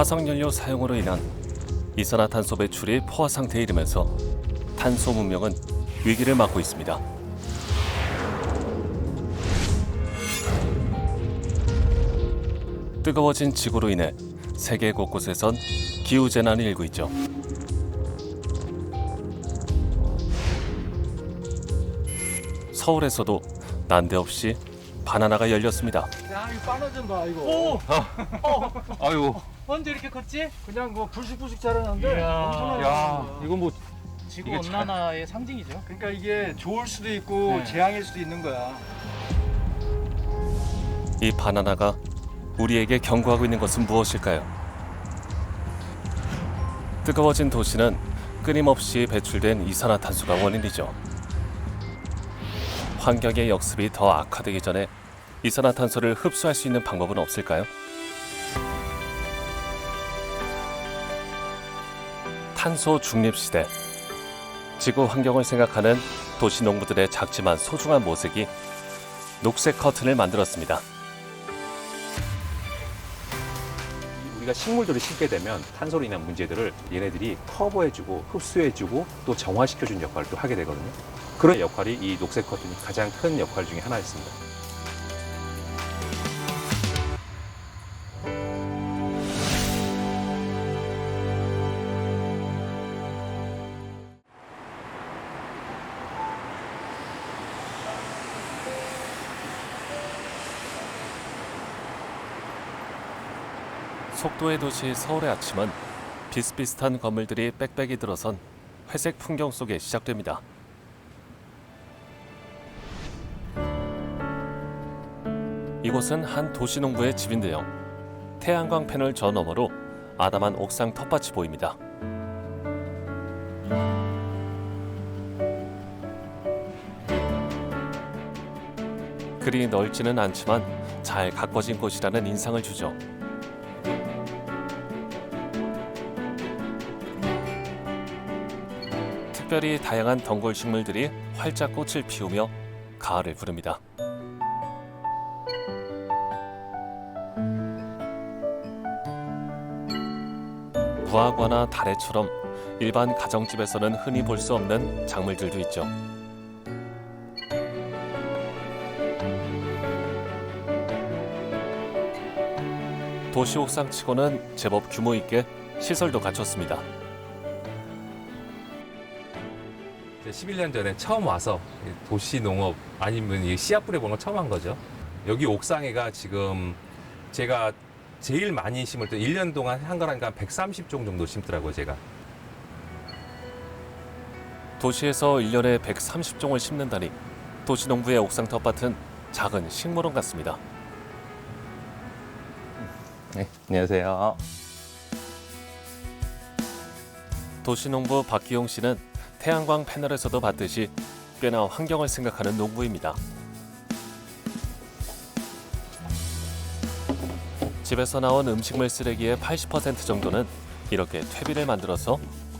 화석연료 사용으로 인한 이산화탄소 배출이 포화 상태에 이르면서 탄소 문명은 위기를 맞고 있습니다. 뜨거워진 지구로 인해 세계 곳곳에선 기후재난이 일고 있죠. 서울에서도 난데없이 바나나가 열렸습니다. 야, 이 바나 좀 봐, 이거. 오! 아유, 언제 이렇게 컸지? 그냥 뭐 불쑥불쑥 자라는데 이야. 엄청나게 야, 자라는 이건 뭐 지구 이게 온난화의 상징이죠. 그러니까 이게 좋을 수도 있고 네. 재앙일 수도 있는 거야. 이 바나나가 우리에게 경고하고 있는 것은 무엇일까요? 뜨거워진 도시는 끊임없이 배출된 이산화탄소가 원인이죠. 환경의 역습이 더 악화되기 전에 이산화탄소를 흡수할 수 있는 방법은 없을까요? 탄소 중립 시대. 지구 환경을 생각하는 도시 농부들의 작지만 소중한 모색이 녹색 커튼을 만들었습니다. 우리가 식물들을 심게 되면 탄소로 인한 문제들을 얘네들이 커버해주고 흡수해주고 또 정화시켜주는 역할을 또 하게 되거든요. 그런 역할이 이 녹색 커튼이 가장 큰 역할 중에 하나였습니다. 속도의 도시 서울의 아침은 비슷비슷한 건물들이 빽빽이 들어선 회색 풍경 속에 시작됩니다. 이곳은 한 도시농부의 집인데요. 태양광 패널 저 너머로 아담한 옥상 텃밭이 보입니다. 그리 넓지는 않지만 잘 가꿔진 곳이라는 인상을 주죠. 특별히 다양한 덩굴 식물들이 활짝 꽃을 피우며 가을을 부릅니다. 무화과나 다래처럼 일반 가정집에서는 흔히 볼 수 없는 작물들도 있죠. 도시 옥상치고는 제법 규모 있게 시설도 갖췄습니다. 11년 전에 처음 와서 도시 농업 아니면 이 씨앗 뿌려보는 걸 처음 한 거죠. 여기 옥상에가 지금 제가 제일 많이 심을 때 1년 동안 한 거라니까 130종 정도 심더라고요, 제가. 도시에서 1년에 130종을 심는다니 도시농부의 옥상 텃밭은 작은 식물원 같습니다. 네, 안녕하세요. 도시농부 박기용 씨는 태양광 패널에서도 봤듯이 꽤나 환경을 생각하는 농부입니다. 집에서 나온 음식물 쓰레기의 80% 정도는 이렇게 퇴비를 만들어서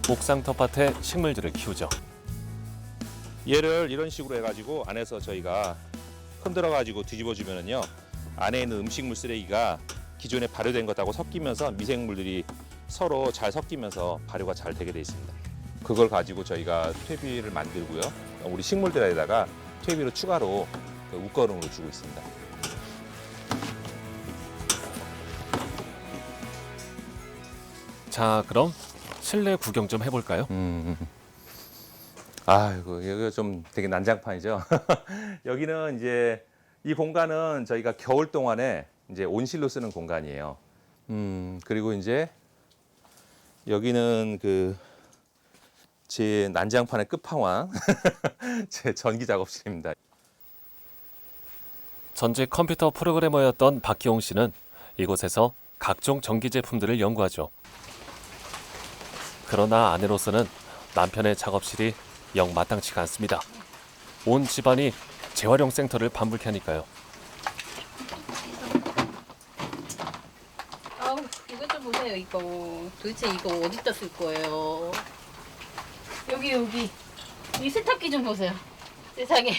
옥상 텃밭에 식물들을 키우죠. 얘를 이런 식으로 해가지고 안에서 저희가 흔들어가지고 뒤집어주면은요, 안에 있는 음식물 쓰레기가 기존에 발효된 것하고 섞이면서 미생물들이 서로 잘 섞이면서 발효가 잘 되게 돼 있습니다. 그걸 가지고 저희가 퇴비를 만들고요, 우리 식물들에다가 퇴비로 추가로 웃거름으로 주고 있습니다. 자, 그럼 실내 구경 좀 해볼까요? 아이고, 여기가 좀 되게 난장판이죠. 여기는 이제 이 공간은 저희가 겨울 동안에 이제 온실로 쓰는 공간이에요. 그리고 이제 여기는 제 난장판의 끝판왕, 제 전기 작업실입니다. 전직 컴퓨터 프로그래머였던 박기용 씨는 이곳에서 각종 전기 제품들을 연구하죠. 그러나 아내로서는 남편의 작업실이 영 마땅치가 않습니다. 온 집안이 재활용 센터를 반복해 하니까요. 아우, 이거 좀 보세요, 이거. 도대체 이거 어디다 쓸 거예요? 여기. 이 세탁기 좀 보세요. 세상에.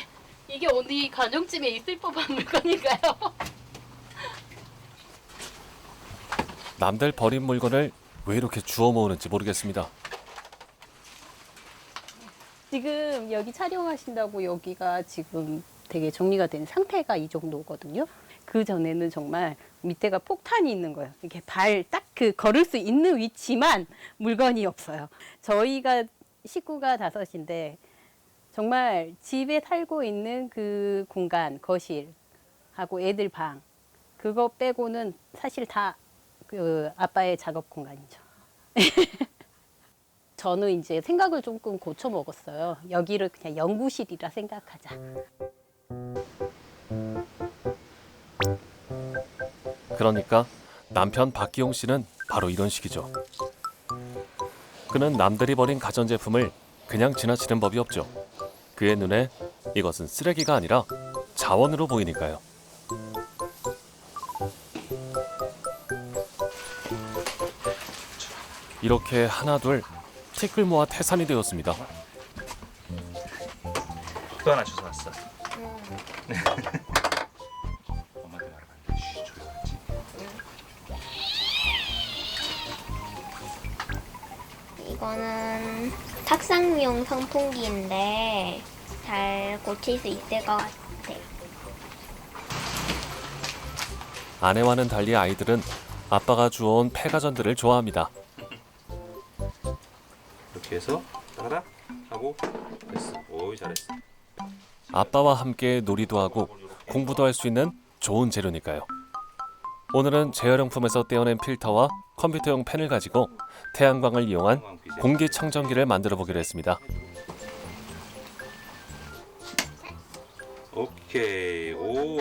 이게 어디 가정집에 있을 법한 물건인가요? 남들 버린 물건을 왜 이렇게 주워 모으는지 모르겠습니다. 지금 여기 촬영하신다고 여기가 지금 되게 정리가 된 상태가 이 정도거든요. 그 전에는 정말 밑에가 폭탄이 있는 거예요. 이렇게 발 딱 그 걸을 수 있는 위치만 물건이 없어요. 저희가 식구가 5인데 정말 집에 살고 있는 그 공간, 거실하고 애들 방 그거 빼고는 사실 다 그 아빠의 작업 공간이죠. 저는 이제 생각을 조금 고쳐 먹었어요. 여기를 그냥 연구실이라 생각하자. 그러니까 남편 박기용 씨는 바로 이런 식이죠. 그는 남들이 버린 가전제품을 그냥 지나치는 법이 없죠. 그의 눈에 이것은 쓰레기가 아니라 자원으로 보이니까요. 이렇게 하나둘 티끌 모아 태산이 되었습니다. 또 하나 주워놨어. 엄마한테 말하면 안 돼. 쉬, 조용하지. 이거는 탁상용 선풍기인데 잘 고칠 수 있을 것 같아. 아내와는 달리 아이들은 아빠가 주워온 폐가전들을 좋아합니다. 이렇게 해서 따라 하고 됐어. 오이 잘했어. 아빠와 함께 놀이도 하고 공부도 할 수 있는 좋은 재료니까요. 오늘은 재활용품에서 떼어낸 필터와 컴퓨터용 펜을 가지고 태양광을 이용한 공기청정기를 만들어 보기로 했습니다. 오케이. 오.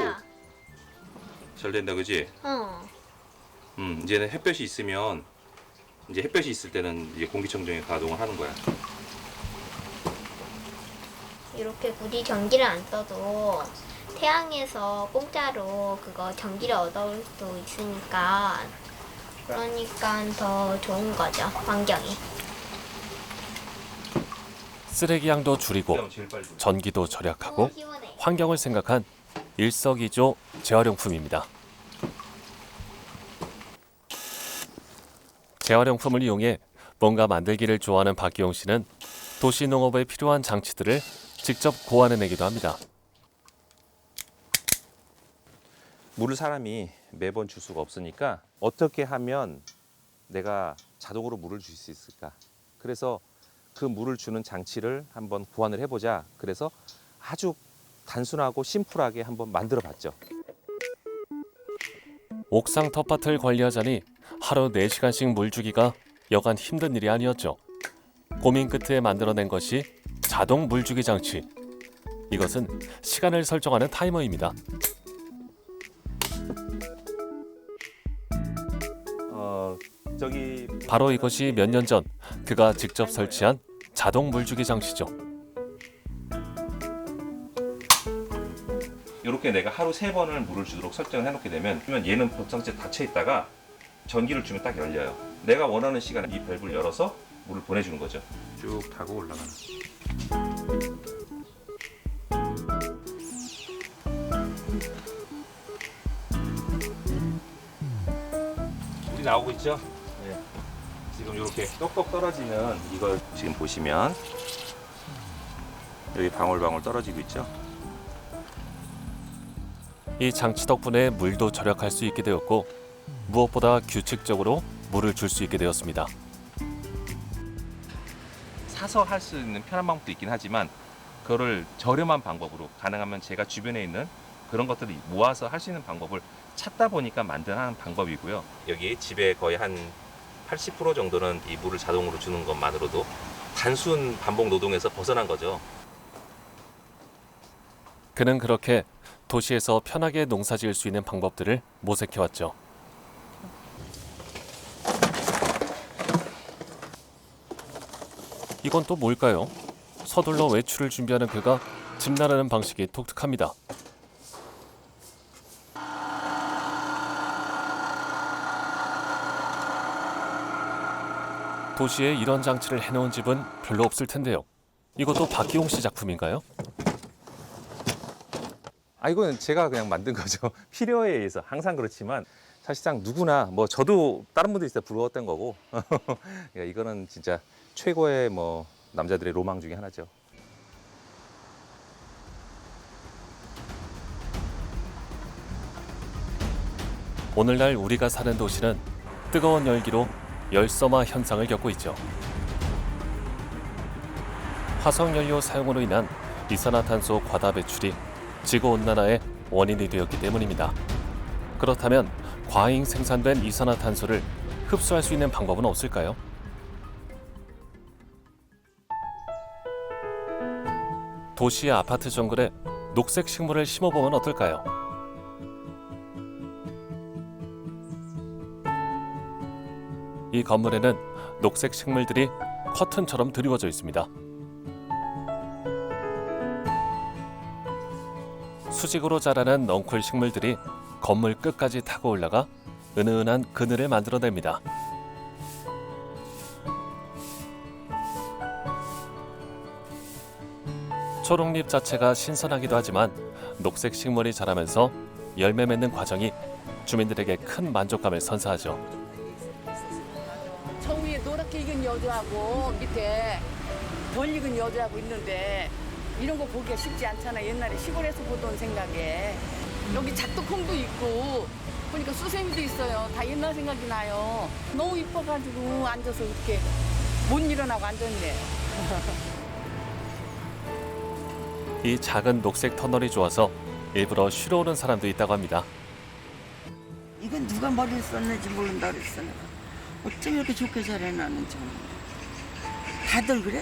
잘 된다, 그지? 이제는 햇볕이 있으면 이제 햇볕이 있을 때는 이제 공기청정기 가동을 하는 거야. 이렇게 굳이 전기를 안 써도 태양에서 공짜로 그거 전기를 얻을 수 있으니까 그러니까 더 좋은 거죠, 환경이. 쓰레기 양도 줄이고 전기도 절약하고 시원해. 환경을 생각한 일석이조 재활용품입니다. 재활용품을 이용해 뭔가 만들기를 좋아하는 박기용 씨는 도시 농업에 필요한 장치들을 직접 고안해내기도 합니다. 물을 사람이 매번 줄 수가 없으니까 어떻게 하면 내가 자동으로 물을 줄 수 있을까? 그래서 그 물을 주는 장치를 한번 고안을 해보자. 그래서 아주 단순하고 심플하게 한번 만들어 봤죠. 옥상 텃밭을 관리하자니 하루 4시간씩 물 주기가 여간 힘든 일이 아니었죠. 고민 끝에 만들어낸 것이 자동 물주기 장치. 이것은 시간을 설정하는 타이머입니다. 바로 이것이 몇 년 전 그가 직접 설치한 자동 물주기 장치죠. 이렇게 내가 하루 3번을 물을 주도록 설정을 해놓게 되면 얘는 보상체 닫혀 있다가 전기를 주면 딱 열려요. 내가 원하는 시간에 이 밸브를 열어서 물을 보내주는 거죠. 쭉 타고 올라가는. 물이 나오고 있죠? 네. 지금 이렇게 똑똑 떨어지는 이걸 지금 보시면 여기 방울방울 떨어지고 있죠? 이 장치 덕분에 물도 절약할 수 있게 되었고 무엇보다 규칙적으로 물을 줄 수 있게 되었습니다. 사서 할 수 있는 편한 방법도 있긴 하지만 그거를 저렴한 방법으로 가능하면 제가 주변에 있는 그런 것들을 모아서 할 수 있는 방법을 찾다 보니까 만든 한 방법이고요. 여기 집에 거의 한 80% 정도는 이 물을 자동으로 주는 것만으로도 단순 반복 노동에서 벗어난 거죠. 그는 그렇게 도시에서 편하게 농사 지을 수 있는 방법들을 모색해왔죠. 이건 또 뭘까요? 서둘러 외출을 준비하는 그가 집 나르는 방식이 독특합니다. 도시에 이런 장치를 해놓은 집은 별로 없을 텐데요. 이것도 박기용 씨 작품인가요? 이거는 제가 그냥 만든 거죠. 필요에 의해서 항상 그렇지만 사실상 누구나 뭐 저도 다른 분들이 있을 때 부러웠던 거고 그러니까 이거는 진짜 최고의 뭐 남자들의 로망 중에 하나죠. 오늘날 우리가 사는 도시는 뜨거운 열기로 열섬화 현상을 겪고 있죠. 화석연료 사용으로 인한 이산화탄소 과다 배출이 지구온난화의 원인이 되었기 때문입니다. 그렇다면 과잉 생산된 이산화탄소를 흡수할 수 있는 방법은 없을까요? 도시의 아파트 정글에 녹색 식물을 심어보면 어떨까요? 이 건물에는 녹색 식물들이 커튼처럼 드리워져 있습니다. 수직으로 자라는 넝쿨 식물들이 건물 끝까지 타고 올라가 은은한 그늘을 만들어냅니다. 초록잎 자체가 신선하기도 하지만 녹색 식물이 자라면서 열매 맺는 과정이 주민들에게 큰 만족감을 선사하죠. 저 위에 노랗게 익은 여주하고 밑에 덜 익은 여주하고 있는데 이런 거 보기가 쉽지 않잖아. 옛날에 시골에서 보던 생각에. 여기 작두콩도 있고 보니까 수세미도 있어요. 다 옛날 생각이 나요. 너무 이뻐가지고 앉아서 이렇게 못 일어나고 앉았네. 이 작은 녹색 터널이 좋아서 일부러 쉬러 오는 사람도 있다고 합니다. 이건 누가 머리를 썼는지 모른다 그랬어 내가. 어쩜 이렇게 좋게 잘해놨는지. 다들 그래.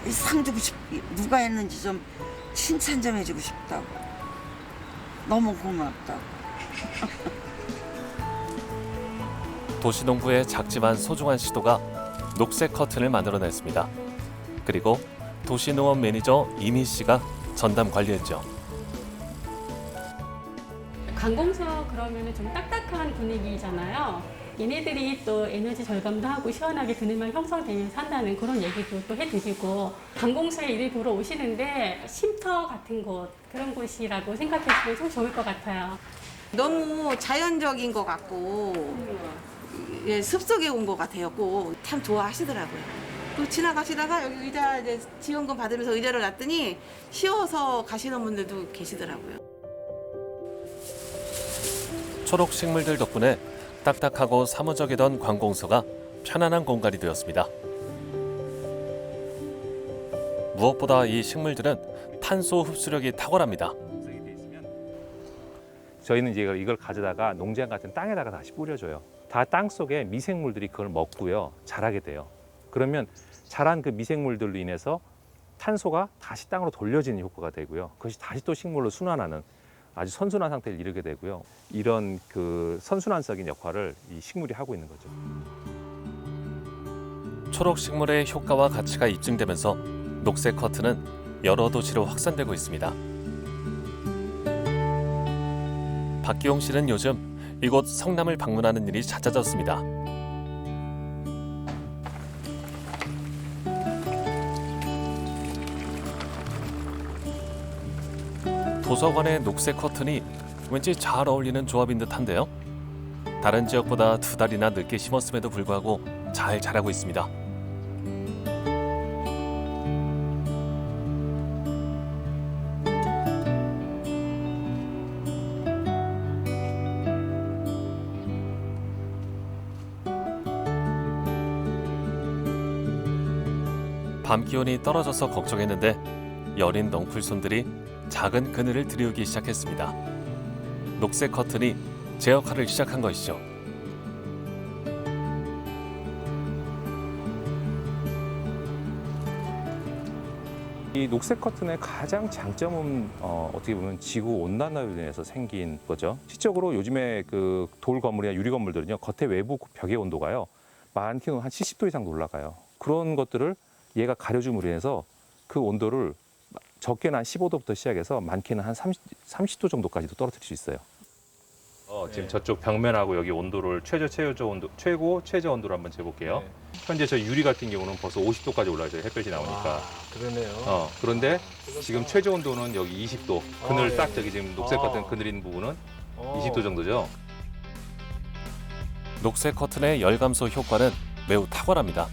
이 상 주고 싶. 누가 했는지 좀 칭찬 좀 해주고 싶다고. 너무 고맙다고. 도시농부의 작지만 소중한 시도가 녹색 커튼을 만들어냈습니다. 그리고 도시농업 매니저 이미 씨가 전담 관리했죠. 관공서 그러면 좀 딱딱한 분위기잖아요. 얘네들이 또 에너지 절감도 하고 시원하게 그늘만 형성되면서 한다는 그런 얘기도 또 해드리고, 관공서에 일부러 오시는데 쉼터 같은 곳, 그런 곳이라고 생각해주면 참 좋을 것 같아요. 너무 자연적인 것 같고 예, 습속에 온 것 같아요. 참 좋아하시더라고요. 또 지나가시다가 여기 의자 이제 지원금 받으면서 의자를 놨더니 쉬어서 가시는 분들도 계시더라고요. 초록 식물들 덕분에 딱딱하고 사무적이던 관공서가 편안한 공간이 되었습니다. 무엇보다 이 식물들은 탄소 흡수력이 탁월합니다. 저희는 이제 이걸 가져다가 농장 같은 땅에다가 다시 뿌려줘요. 다 땅 속에 미생물들이 그걸 먹고요, 자라게 돼요. 그러면 자란 그 미생물들로 인해서 탄소가 다시 땅으로 돌려지는 효과가 되고요. 그것이 다시 또 식물로 순환하는 아주 선순환 상태를 이루게 되고요. 이런 그 선순환적인 역할을 이 식물이 하고 있는 거죠. 초록 식물의 효과와 가치가 입증되면서 녹색 커튼은 여러 도시로 확산되고 있습니다. 박기용 씨는 요즘 이곳 성남을 방문하는 일이 잦아졌습니다. 도서관의 녹색 커튼이 왠지 잘 어울리는 조합인 듯한데요. 다른 지역보다 2달이나 늦게 심었음에도 불구하고 잘 자라고 있습니다. 밤 기온이 떨어져서 걱정했는데 여린 넝쿨손들이 작은 그늘을 들이우기 시작했습니다. 녹색 커튼이 제 역할을 시작한 것이죠. 이 녹색 커튼의 가장 장점은 어떻게 보면 지구 온난화로 인해서 생긴 거죠. 실적으로 요즘에 그 돌 건물이나 유리 건물들은요, 겉에 외부 벽의 온도가요, 많게는 한 70도 이상 올라가요. 그런 것들을 얘가 가려줌으로 인해서 그 온도를 적게는 한 15도부터 시작해서 많게는 한 30도 정도까지도 떨어뜨릴 수 있어요. 지금 저쪽 벽면하고 여기 온도를 최고 최저 온도를 한번 재볼게요. 네. 현재 저 유리 같은 경우는 벌써 50도까지 올라요. 햇볕이 나오니까. 그러네요. 그런데 지금 최저 온도는 여기 20도. 그늘 예. 딱 저기 지금 녹색 같은 그늘 있는 부분은 20도 정도죠. 녹색 커튼의 열감소 효과는 매우 탁월합니다.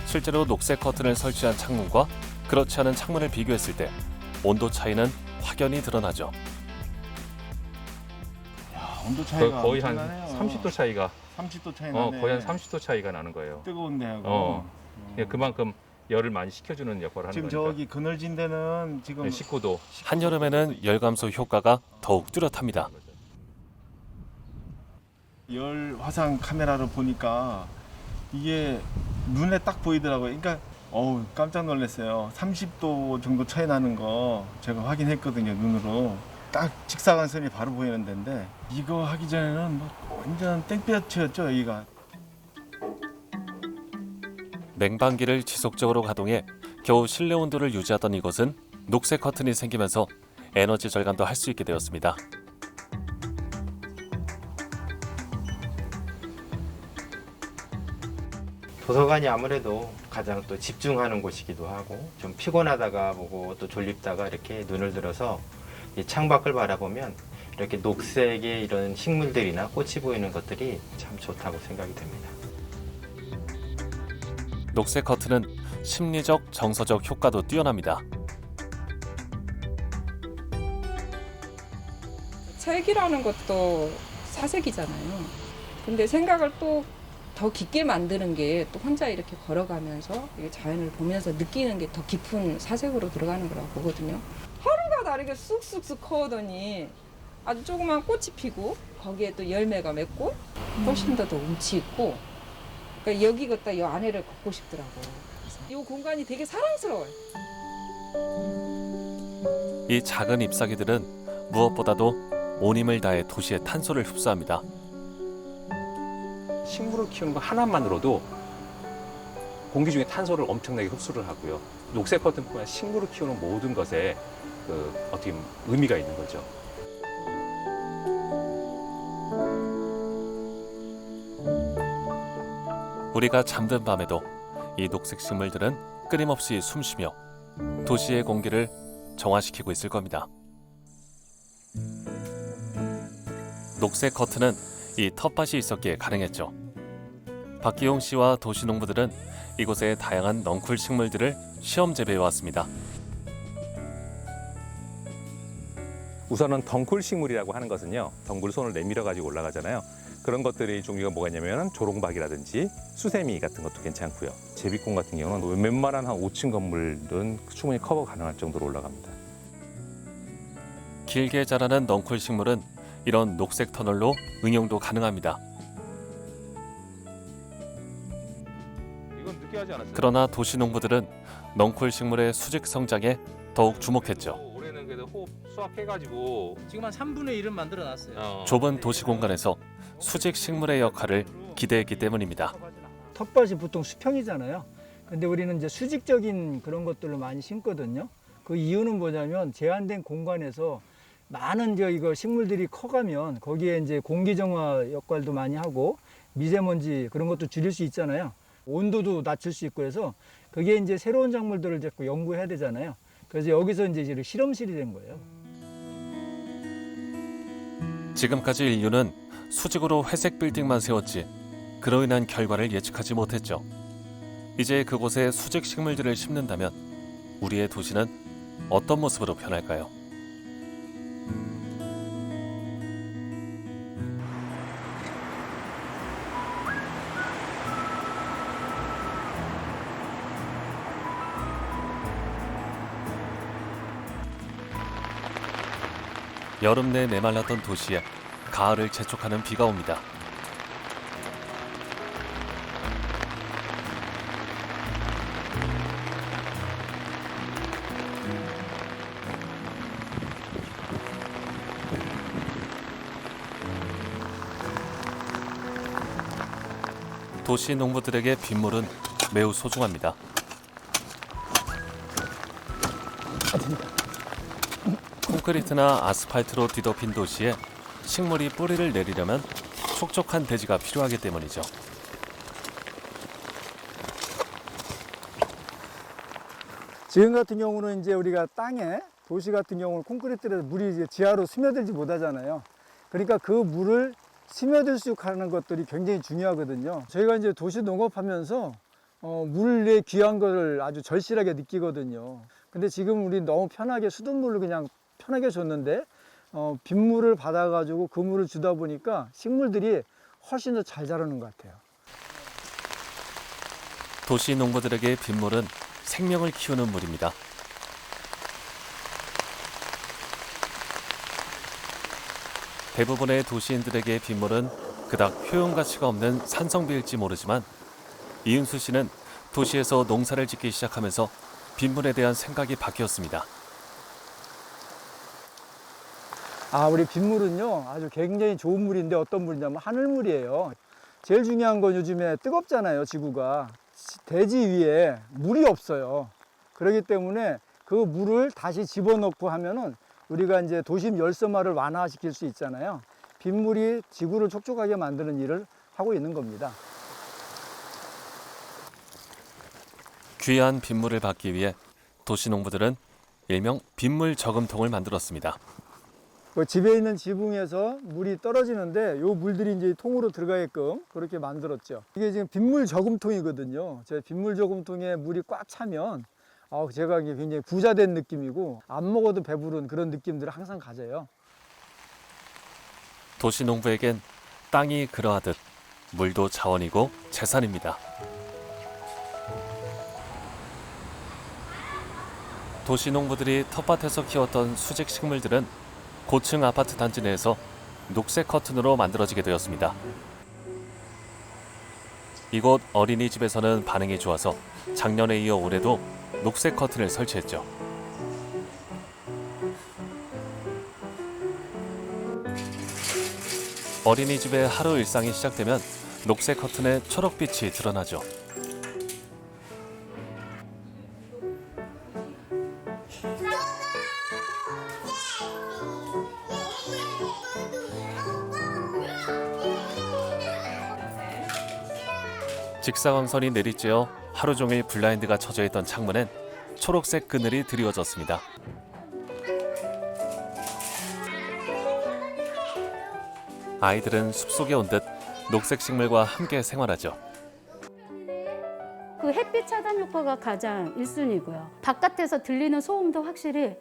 실제로 녹색 커튼을 설치한 창문과 그렇지 않은 창문을 비교했을 때 온도 차이는 확연히 드러나죠. 야, 온도 차이가 거의 한 엄청나네요. 30도 차이가 30도 차이 나네. 거의 한 30도 차이가 나는 거예요. 뜨거운데 하고. 예, 그만큼 열을 많이 식혀주는 역할을 하는 지금 거니까. 저기 그늘진 데는 지금 19도. 한여름에는 열감소 효과가 더욱 뚜렷합니다. 열 화상 카메라로 보니까 이게 눈에 딱 보이더라고요. 그러니까 깜짝 놀랐어요. 30도 정도 차이 나는 거 제가 확인했거든요, 눈으로. 딱 직사광선이 바로 보이는 데인데 이거 하기 전에는 뭐 완전 땡볕이었죠, 여기가. 냉방기를 지속적으로 가동해 겨우 실내 온도를 유지하던 이곳은 녹색 커튼이 생기면서 에너지 절감도 할 수 있게 되었습니다. 도서관이 아무래도 가장 또 집중하는 곳이기도 하고 좀 피곤하다가 보고 또 졸립다가 이렇게 눈을 들어서 이 창밖을 바라보면 이렇게 녹색의 이런 식물들이나 꽃이 보이는 것들이 참 좋다고 생각이 됩니다. 녹색 커튼은 심리적, 정서적 효과도 뛰어납니다. 책이라는 것도 사색이잖아요. 근데 생각을 또 더 깊게 만드는 게 또 혼자 이렇게 걸어가면서 자연을 보면서 느끼는 게 더 깊은 사색으로 들어가는 거라고 보거든요. 하루가 다르게 쑥쑥쑥 커오더니 아주 조그만 꽃이 피고 거기에 또 열매가 맺고 훨씬 더 운치 있고 그러니까 여기 걷다 이 안에를 걷고 싶더라고요. 이 공간이 되게 사랑스러워요. 이 작은 잎사귀들은 무엇보다도 온 힘을 다해 도시의 탄소를 흡수합니다. 식물을 키우는 거 하나만으로도 공기 중에 탄소를 엄청나게 흡수를 하고요. 녹색 커튼뿐만 아니라 식물을 키우는 모든 것에 어떻게 보면 의미가 있는 거죠. 우리가 잠든 밤에도 이 녹색 식물들은 끊임없이 숨쉬며 도시의 공기를 정화시키고 있을 겁니다. 녹색 커튼은 이 텃밭이 있었기에 가능했죠. 박기용 씨와 도시농부들은 이곳의 다양한 넝쿨 식물들을 시험 재배해왔습니다. 우선은 덩굴 식물이라고 하는 것은요. 덩굴 손을 내밀어 가지고 올라가잖아요. 그런 것들의 종류가 뭐가 있냐면 조롱박이라든지 수세미 같은 것도 괜찮고요. 제비꽃 같은 경우는 웬만한 한 5층 건물은 충분히 커버 가능할 정도로 올라갑니다. 길게 자라는 넝쿨 식물은 이런 녹색 터널로 응용도 가능합니다. 이건 느끼하지 않았어요? 그러나 도시농부들은 넝쿨 식물의 수직 성장에 더욱 주목했죠. 올해는 그래도 호흡 수확해가지고 지금 한 3분의 1은 만들어 놨어요. 좁은 도시 공간에서 수직 식물의 역할을 기대했기 때문입니다. 텃밭이 보통 수평이잖아요. 근데 우리는 이제 수직적인 그런 것들을 많이 심거든요. 그 이유는 뭐냐면 제한된 공간에서 많은 이거 식물들이 커가면 거기에 이제 공기 정화 역할도 많이 하고 미세먼지 그런 것도 줄일 수 있잖아요. 온도도 낮출 수 있고 해서 그게 이제 새로운 작물들을 자꾸 연구해야 되잖아요. 그래서 여기서 이제 실험실이 된 거예요. 지금까지 인류는 수직으로 회색 빌딩만 세웠지 그로 인한 결과를 예측하지 못했죠. 이제 그곳에 수직 식물들을 심는다면 우리의 도시는 어떤 모습으로 변할까요? 여름 내 메말랐던 도시에 가을을 재촉하는 비가 옵니다. 도시 농부들에게 빗물은 매우 소중합니다. 콘크리트나 아스팔트로 뒤덮인 도시에 식물이 뿌리를 내리려면 촉촉한 대지가 필요하기 때문이죠. 지금 같은 경우는 이제 우리가 땅에 도시 같은 경우는 콘크리트에서 물이 이제 지하로 스며들지 못하잖아요. 그러니까 그 물을 스며들쑥하는 것들이 굉장히 중요하거든요. 저희가 이제 도시 농업하면서 물의 귀한 거를 아주 절실하게 느끼거든요. 근데 지금 우리 너무 편하게 수돗물을 그냥 편하게 줬는데 빗물을 받아가지고 그 물을 주다 보니까 식물들이 훨씬 더 잘 자라는 것 같아요. 도시 농부들에게 빗물은 생명을 키우는 물입니다. 대부분의 도시인들에게 빗물은 그닥 효용 가치가 없는 산성비일지 모르지만 이은수 씨는 도시에서 농사를 짓기 시작하면서 빗물에 대한 생각이 바뀌었습니다. 우리 빗물은요, 아주 굉장히 좋은 물인데 어떤 물이냐면 하늘물이에요. 제일 중요한 건 요즘에 뜨겁잖아요, 지구가. 대지 위에 물이 없어요. 그렇기 때문에 그 물을 다시 집어넣고 하면은 우리가 이제 도심 열섬화를 완화시킬 수 있잖아요. 빗물이 지구를 촉촉하게 만드는 일을 하고 있는 겁니다. 귀한 빗물을 받기 위해 도시 농부들은 일명 빗물 저금통을 만들었습니다. 집에 있는 지붕에서 물이 떨어지는데 요 물들이 이제 통으로 들어가게끔 그렇게 만들었죠. 이게 지금 빗물 저금통이거든요. 제 빗물 저금통에 물이 꽉 차면 제가 굉장히 부자된 느낌이고 안 먹어도 배부른 그런 느낌들을 항상 가져요. 도시 농부에겐 땅이 그러하듯 물도 자원이고 재산입니다. 도시 농부들이 텃밭에서 키웠던 수직 식물들은 고층 아파트 단지 내에서 녹색 커튼으로 만들어지게 되었습니다. 이곳 어린이집에서는 반응이 좋아서 작년에 이어 올해도 녹색 커튼을 설치했죠. 어린이집의 하루 일상이 시작되면 녹색 커튼에 초록빛이 드러나죠. 직사광선이 내리쬐어 하루 종일 블라인드가 쳐져 있던 창문엔 초록색 그늘이 드리워졌습니다. 아이들은 숲속에 온 듯 녹색 식물과 함께 생활하죠. 그 햇빛 차단 효과가 가장 1순위고요. 바깥에서 들리는 소음도 확실히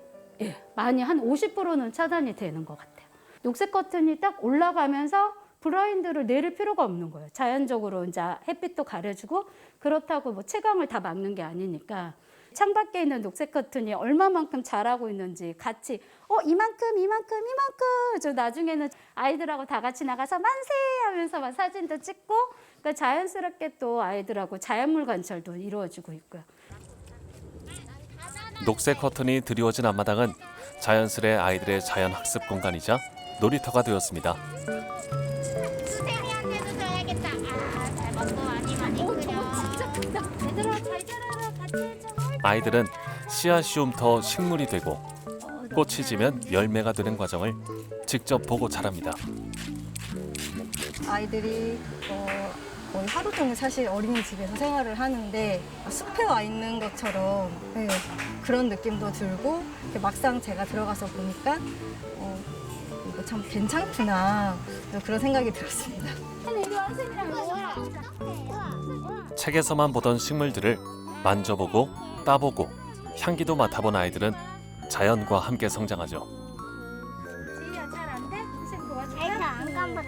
많이 한 50%는 차단이 되는 것 같아요. 녹색 커튼이 딱 올라가면서 블라인드를 내릴 필요가 없는 거예요. 자연적으로 이제 햇빛도 가려주고 그렇다고 뭐 채광을 다 막는 게 아니니까 창밖에 있는 녹색 커튼이 얼마만큼 자라고 있는지 같이 이만큼 저 나중에는 아이들하고 다 같이 나가서 만세 하면서 막 사진도 찍고 그러니까 자연스럽게 또 아이들하고 자연물 관찰도 이루어지고 있고요. 녹색 커튼이 드리워진 앞마당은 자연스레 아이들의 자연 학습 공간이자 놀이터가 되었습니다. 수세미한테도 줘야겠다. 잘 먹고 많이 그려. 진짜 크다. 얘들아 잘 자라라. 같이 해줘. 아이들은 씨앗이움터 식물이 되고 꽃이 지면 열매가 되는 과정을 직접 보고 자랍니다. 아이들이 거의 하루 종일 사실 어린이집에서 생활을 하는데 숲에 와 있는 것처럼 그런 느낌도 들고 막상 제가 들어가서 보니까 이거 참 괜찮구나 그런 생각이 들었습니다. 책에서만 보던 식물들을 만져보고 따보고 향기도 맡아본 아이들은 자연과 함께 성장하죠.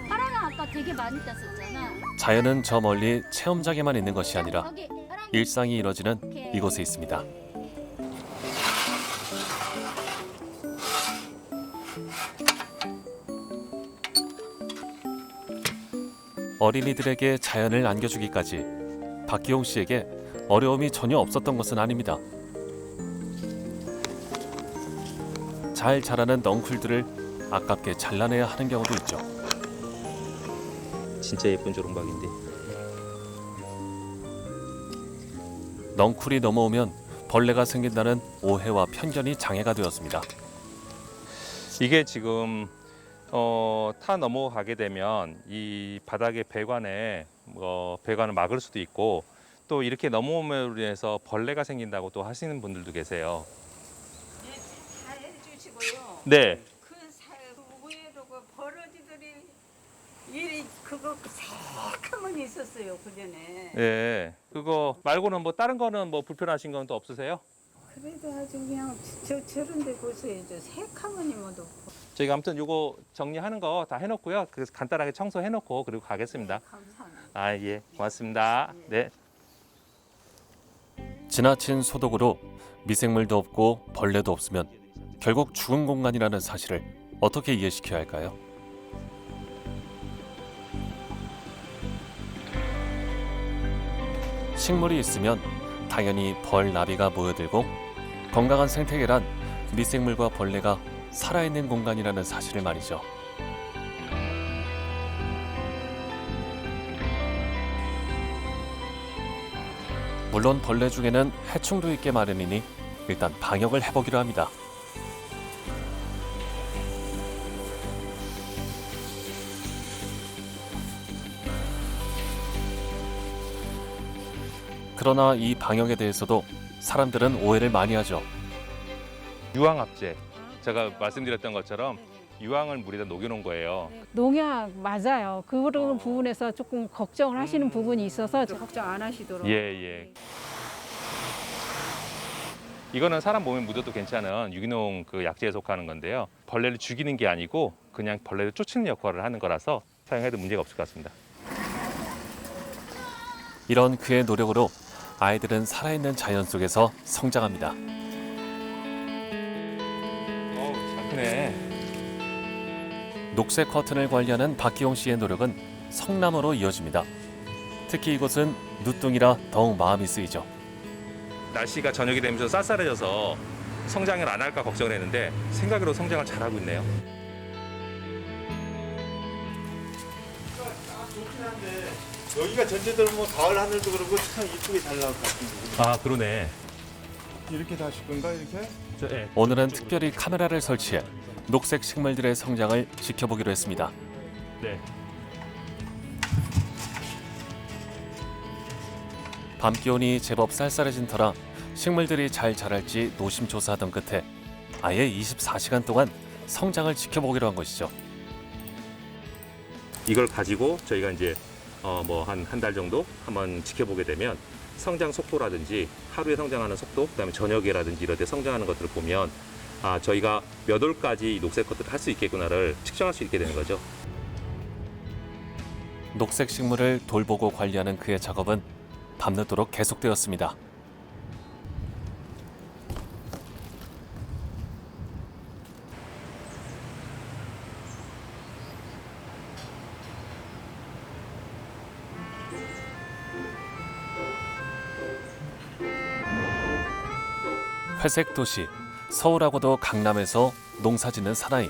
파랑아 아까 되게 많이 땄었잖아. 자연은 저 멀리 체험장에만 있는 것이 아니라 일상이 이뤄지는 이곳에 있습니다. 어린이들에게 자연을 안겨주기까지 박기용 씨에게 어려움이 전혀 없었던 것은 아닙니다. 잘 자라는 넝쿨들을 아깝게 잘라내야 하는 경우도 있죠. 진짜 예쁜 조롱박인데. 넝쿨이 넘어오면 벌레가 생긴다는 오해와 편견이 장애가 되었습니다. 이게 지금 타 넘어가게 되면 이 바닥의 배관을 막을 수도 있고 또 이렇게 넘어옴으로 인해서 벌레가 생긴다고 또 하시는 분들도 계세요. 잘 해주시고요. 네. 그 위에도 그 버러지들이 일이 그거 새카만 있었어요 그전에. 예. 그거 말고는 뭐 다른 거는 뭐 불편하신 건 또 없으세요? 그래도 아주 그냥 저런데 보세요. 저 새카만이면 없고. 저희가 아무튼 요거 정리하는 거 다 해놓고요. 그래서 간단하게 청소해놓고 그리고 가겠습니다. 감사합니다. 아, 예. 고맙습니다. 네. 지나친 소독으로 미생물도 없고 벌레도 없으면 결국 죽은 공간이라는 사실을 어떻게 이해시켜야 할까요? 식물이 있으면 당연히 벌, 나비가 모여들고 건강한 생태계란 미생물과 벌레가 살아있는 공간이라는 사실을 말이죠. 물론 벌레 중에는 해충도 있게 마련이니 일단 방역을 해보기로 합니다. 그러나 이 방역에 대해서도 사람들은 오해를 많이 하죠. 유황합제. 제가 말씀드렸던 것처럼 유황을 물에다 녹여놓은 거예요. 농약 맞아요. 그런 부분에서 조금 걱정을 하시는 부분이 있어서 걱정 안 하시도록. 예, 예. 이거는 사람 몸에 묻어도 괜찮은 유기농 그 약재에 속하는 건데요. 벌레를 죽이는 게 아니고 그냥 벌레를 쫓는 역할을 하는 거라서 사용해도 문제가 없을 것 같습니다. 이런 그의 노력으로 아이들은 살아있는 자연 속에서 성장합니다. 잘 크네. 녹색 커튼을 관리하는 박기용 씨의 노력은 성남으로 이어집니다. 특히 이곳은 누뚱이라 더욱 마음이 쓰이죠. 날씨가 저녁이 되면서 쌀쌀해져서 성장을 안 할까 걱정을 했는데 생각으로 성장을 잘하고 있네요. 여기가 전체적으로 뭐 가을 하늘도 그렇고 참 이쁘게 잘 나올 것 같은데. 아, 그러네. 이렇게 다 하실 건가 이렇게? 예. 오늘은 특별히 카메라를 설치해 녹색 식물들의 성장을 지켜보기로 했습니다. 네. 밤 기온이 제법 쌀쌀해진 터라 식물들이 잘 자랄지 노심초사하던 끝에 아예 24시간 동안 성장을 지켜보기로 한 것이죠. 이걸 가지고 저희가 이제 뭐 한 달 정도 한번 지켜보게 되면 성장 속도라든지 하루에 성장하는 속도, 그다음에 저녁에라든지 이럴 때 성장하는 것들을 보면 아, 저희가 몇 월까지 녹색 커트를 할 수 있겠구나를 측정할 수 있게 되는 거죠. 녹색 식물을 돌보고 관리하는 그의 작업은 밤늦도록 계속되었습니다. 회색 도시, 서울하고도 강남에서 농사짓는 사나이.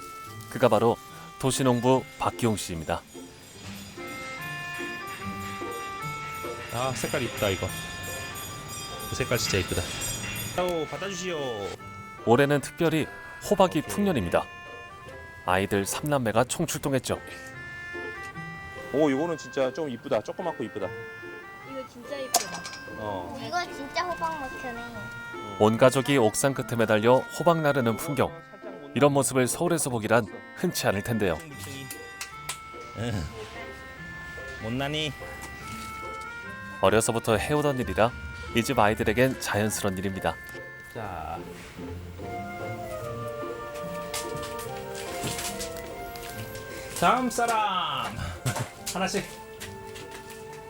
그가 바로 도시농부 박기용 씨입니다. 아, 색깔 이쁘다 이거. 색깔 진짜 이쁘다. 아우, 받아주시오. 올해는 특별히 호박이 풍년입니다. 아이들 3남매가 총출동했죠. 오, 이거는 진짜 좀 이쁘다. 조그맣고 이쁘다. 이거 진짜 이쁘다. 이거 진짜 호박 먹혀네. 온 가족이 옥상 끝에 매달려 호박 나르는 풍경. 이런 모습을 서울에서 보기란 흔치 않을 텐데요. 못나니? 어려서부터 해오던 일이라 이 집 아이들에겐 자연스러운 일입니다. 자. 다음 사람. 하나씩.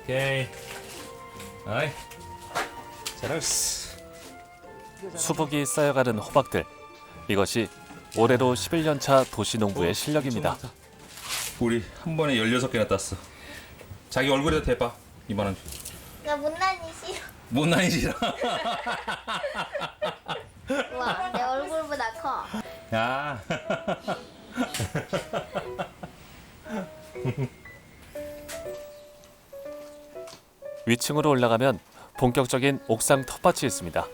오케이. 어이. 잘했어. 수북이 쌓여가는 호박들. 이것이 올해로 11년 차 도시농부의 실력입니다. 우리 한 번에 16개나 땄어. 자기 얼굴에다 대봐. 이만한. 나 못난이 싫어. 못난이 싫어. 와, 내 얼굴보다 커. 야. 위층으로 올라가면 본격적인 옥상 텃밭이 있습니다.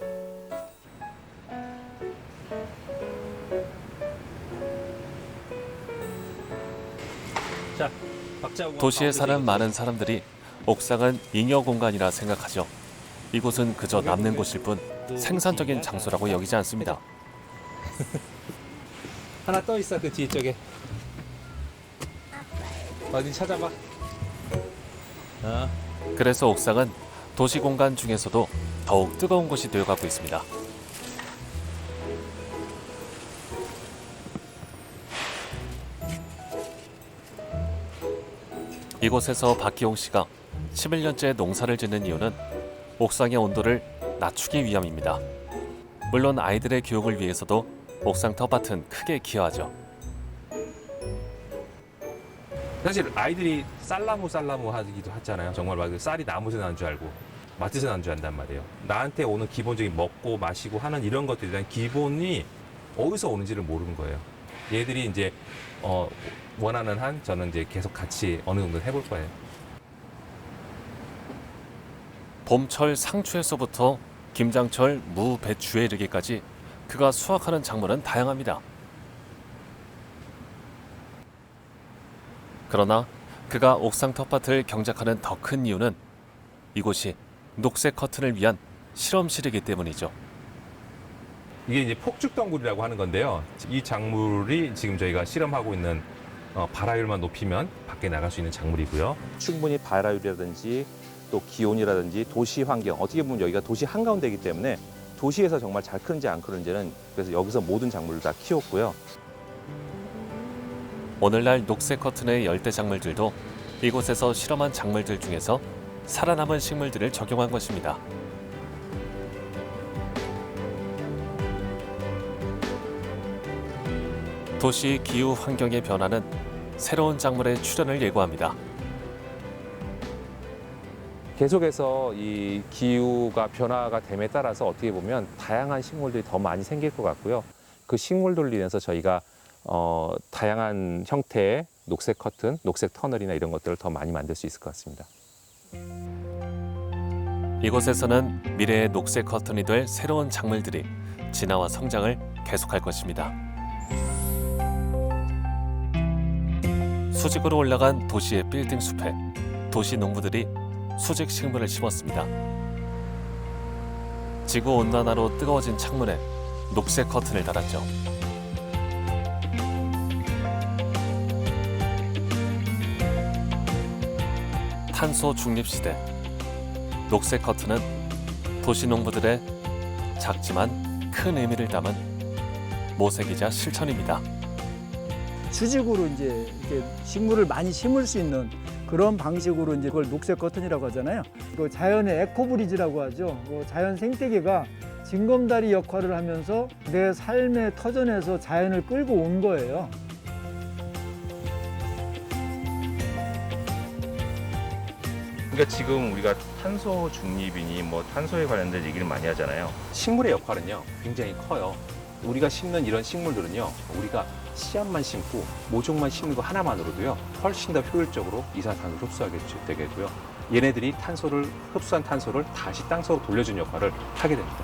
자, 박자. 도시에 사는 많은 사람들이 옥상은 잉여 공간이라 생각하죠. 이곳은 그저 남는 곳일 뿐 생산적인 장소라고 여기지 않습니다. 하나 떠 있어 그 뒤쪽에. 어디 찾아봐. 그래서 옥상은 도시 공간 중에서도 더욱 뜨거운 곳이 되어가고 있습니다. 이곳에서 박기용 씨가 11년째 농사를 짓는 이유는 옥상의 온도를 낮추기 위함입니다. 물론 아이들의 교육을 위해서도 옥상 텃밭은 크게 기여하죠. 사실 아이들이 쌀나무 하기도 하잖아요. 정말 막 쌀이 나무에서 나는 줄 알고 마트에서 나는 줄 안단 말이에요. 나한테 오는 기본적인 먹고 마시고 하는 이런 것들에 대한 기본이 어디서 오는지를 모르는 거예요. 얘들이 이제 원하는 한 저는 이제 계속 같이 어느 정도 해볼 거예요. 봄철 상추에서부터 김장철 무, 배추에 이르기까지 그가 수확하는 작물은 다양합니다. 그러나 그가 옥상 텃밭을 경작하는 더 큰 이유는 이곳이 녹색 커튼을 위한 실험실이기 때문이죠. 이게 이제 폭죽덩굴이라고 하는 건데요. 이 작물이 지금 저희가 실험하고 있는 발화율만 높이면 밖에 나갈 수 있는 작물이고요. 충분히 발화율이라든지 또 기온이라든지 도시 환경, 어떻게 보면 여기가 도시 한가운데이기 때문에 도시에서 정말 잘 크는지 안 크는지는 그래서 여기서 모든 작물을 다 키웠고요. 오늘날 녹색 커튼의 열대 작물들도 이곳에서 실험한 작물들 중에서 살아남은 식물들을 적용한 것입니다. 도시 기후 환경의 변화는 새로운 작물의 출현을 예고합니다. 계속해서 이 기후가 변화가 됨에 따라서 어떻게 보면 다양한 식물들이 더 많이 생길 것 같고요. 그 식물들로 인해서 저희가 다양한 형태의 녹색 커튼, 녹색 터널이나 이런 것들을 더 많이 만들 수 있을 것 같습니다. 이곳에서는 미래의 녹색 커튼이 될 새로운 작물들이 진화와 성장을 계속할 것입니다. 수직으로 올라간 도시의 빌딩 숲에 도시 농부들이 수직 식물을 심었습니다. 지구 온난화로 뜨거워진 창문에 녹색 커튼을 달았죠. 탄소 중립 시대, 녹색 커튼은 도시 농부들의 작지만 큰 의미를 담은 모색이자 실천입니다. 수직으로 이제 이렇게 식물을 많이 심을 수 있는 그런 방식으로 이제 그걸 녹색 커튼이라고 하잖아요. 그 자연의 에코브리지라고 하죠. 그 자연 생태계가 징검다리 역할을 하면서 내 삶의 터전에서 자연을 끌고 온 거예요. 그러니까 지금 우리가 탄소 중립이니 뭐 탄소에 관련된 얘기를 많이 하잖아요. 식물의 역할은요 굉장히 커요. 우리가 심는 이런 식물들은요 우리가 씨앗만 심고 모종만 심는 거 하나만으로도요 훨씬 더 효율적으로 이산화탄소를 흡수하게 되겠고요. 얘네들이 흡수한 탄소를 다시 땅속으로 돌려준 역할을 하게 됩니다.